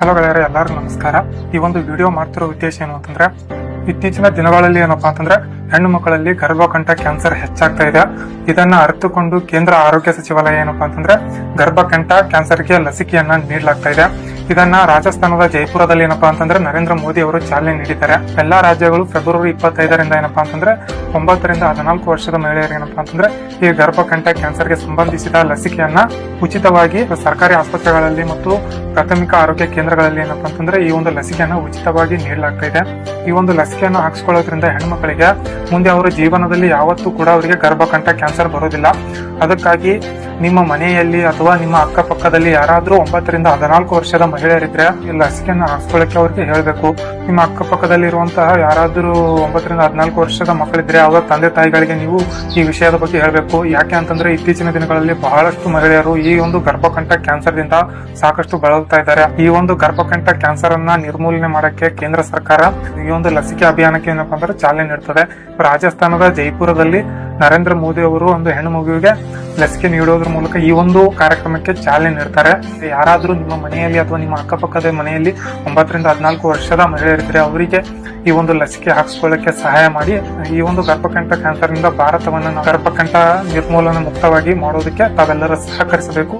Hello ಗೆಳೆಯರೆ, ಎಲ್ಲರಿಗೂ ನಮಸ್ಕಾರ. ಈ ಒಂದು ವಿಡಿಯೋ ಮಾಡ್ತಿರೋ ಉದ್ದೇಶ ಏನು ಅಂತಂದ್ರೆ, ಇತ್ತೀಚಿನ ದಿನಗಳಲ್ಲಿ ಏನಪ್ಪಾ ಅಂತಂದ್ರೆ ಹೆಣ್ಣು ಮಕ್ಕಳಲ್ಲಿ ಗರ್ಭಕಂಠ ಕ್ಯಾನ್ಸರ್ ಹೆಚ್ಚಾಗ್ತಾ ಇದೆ. ಇದನ್ನ ಅರಿತುಕೊಂಡು ಕೇಂದ್ರ ಆರೋಗ್ಯ ಸಚಿವಾಲಯ ಏನಪ್ಪಾ ಅಂತಂದ್ರೆ ಗರ್ಭಕಂಠ ಕ್ಯಾನ್ಸರ್ಗೆ ಲಸಿಕೆಯನ್ನ ನೀಡಲಾಗ್ತಾ ಇದೆ. ಇದನ್ನ ರಾಜಸ್ಥಾನದ ಜೈಪುರದಲ್ಲಿ ಏನಪ್ಪಾ ಅಂತಂದ್ರೆ ನರೇಂದ್ರ ಮೋದಿ ಅವರು ಚಾಲನೆ ನೀಡಿದ್ದಾರೆ. ಎಲ್ಲಾ ರಾಜ್ಯಗಳು ಫೆಬ್ರವರಿ 25ರಿಂದ ಏನಪ್ಪಾ ಅಂತಂದ್ರೆ 9 ರಿಂದ 14 ವರ್ಷದ ಮಹಿಳೆಯರಿಗೆ ಏನಪ್ಪಾ ಅಂತಂದ್ರೆ ಈ ಗರ್ಭಕಂಠ ಕ್ಯಾನ್ಸರ್ಗೆ ಸಂಬಂಧಿಸಿದ ಲಸಿಕೆಯನ್ನ ಉಚಿತವಾಗಿ ಸರ್ಕಾರಿ ಆಸ್ಪತ್ರೆಗಳಲ್ಲಿ ಮತ್ತು ಪ್ರಾಥಮಿಕ ಆರೋಗ್ಯ ಕೇಂದ್ರಗಳಲ್ಲಿ ಏನಪ್ಪಾ ಅಂತಂದ್ರೆ ಈ ಒಂದು ಲಸಿಕೆಯನ್ನ ಉಚಿತವಾಗಿ ನೀಡಲಾಗ್ತಾ ಇದೆ. ಈ ಒಂದು ಲಸಿಕೆಯನ್ನು ಹಾಕಿಸ್ಕೊಳ್ಳೋದ್ರಿಂದ ಹೆಣ್ಮಕ್ಳಿಗೆ ಮುಂದೆ ಅವರ ಜೀವನದಲ್ಲಿ ಯಾವತ್ತೂ ಕೂಡ ಅವರಿಗೆ ಗರ್ಭಕಂಠ ಕ್ಯಾನ್ಸರ್ ಬರೋದಿಲ್ಲ. ಅದಕ್ಕಾಗಿ ನಿಮ್ಮ ಮನೆಯಲ್ಲಿ ಅಥವಾ ನಿಮ್ಮ ಅಕ್ಕಪಕ್ಕದಲ್ಲಿ ಯಾರಾದ್ರೂ 9 ರಿಂದ 14 ವರ್ಷದ ಮಹಿಳೆಯರಿದ್ರೆ ಈ ಲಸಿಕೆಯನ್ನು ಹಾಕ್ಸ್ಕೊಳ್ಳಕ್ಕೆ ಅವ್ರಿಗೆ ಹೇಳ್ಬೇಕು. ನಿಮ್ಮ ಅಕ್ಕಪಕ್ಕದಲ್ಲಿ ಇರುವಂತಹ ಯಾರಾದ್ರೂ 9 ರಿಂದ 14 ವರ್ಷದ ಮಕ್ಕಳಿದ್ರೆ ಅವರ ತಂದೆ ತಾಯಿಗಳಿಗೆ ನೀವು ಈ ವಿಷಯದ ಬಗ್ಗೆ ಹೇಳ್ಬೇಕು. ಯಾಕೆ ಅಂತಂದ್ರೆ ಇತ್ತೀಚಿನ ದಿನಗಳಲ್ಲಿ ಬಹಳಷ್ಟು ಮಹಿಳೆಯರು ಈ ಒಂದು ಗರ್ಭಕಂಠ ಕ್ಯಾನ್ಸರ್ ದಿಂದ ಸಾಕಷ್ಟು ಬಳಲ್ತಾ ಇದ್ದಾರೆ. ಈ ಒಂದು ಗರ್ಭಕಂಠ ಕ್ಯಾನ್ಸರ್ ಅನ್ನ ನಿರ್ಮೂಲನೆ ಮಾಡಕ್ಕೆ ಕೇಂದ್ರ ಸರ್ಕಾರ ಈ ಒಂದು ಲಸಿಕೆ ಅಭಿಯಾನಕ್ಕೆ ಏನಪ್ಪಾ ಅಂದ್ರೆ ಚಾಲನೆ ನೀಡ್ತದೆ. ರಾಜಸ್ಥಾನದ ಜೈಪುರದಲ್ಲಿ ನರೇಂದ್ರ ಮೋದಿ ಅವರು ಒಂದು ಹೆಣ್ಣು ಮಗುವಿಗೆ ಲಸಿಕೆ ನೀಡೋದ್ರ ಮೂಲಕ ಈ ಒಂದು ಕಾರ್ಯಕ್ರಮಕ್ಕೆ ಚಾಲನೆ ನೀಡ್ತಾರೆ. ಯಾರಾದ್ರೂ ನಿಮ್ಮ ಮನೆಯಲ್ಲಿ ಅಥವಾ ನಿಮ್ಮ ಅಕ್ಕಪಕ್ಕದ ಮನೆಯಲ್ಲಿ 9 ರಿಂದ 14 ವರ್ಷದ ಮಹಿಳೆಯರಿದ್ರೆ ಅವರಿಗೆ ಈ ಒಂದು ಲಸಿಕೆ ಹಾಕಿಸ್ಕೊಳ್ಳಕ್ಕೆ ಸಹಾಯ ಮಾಡಿ ಈ ಒಂದು ಗರ್ಭಕಂಠ ಕ್ಯಾನ್ಸರ್ ನಿಂದ ಭಾರತವನ್ನು ಗರ್ಭಕಂಠ ನಿರ್ಮೂಲನೆ ಮುಕ್ತವಾಗಿ ಮಾಡೋದಕ್ಕೆ ತಾವೆಲ್ಲರೂ ಸಹಕರಿಸಬೇಕು.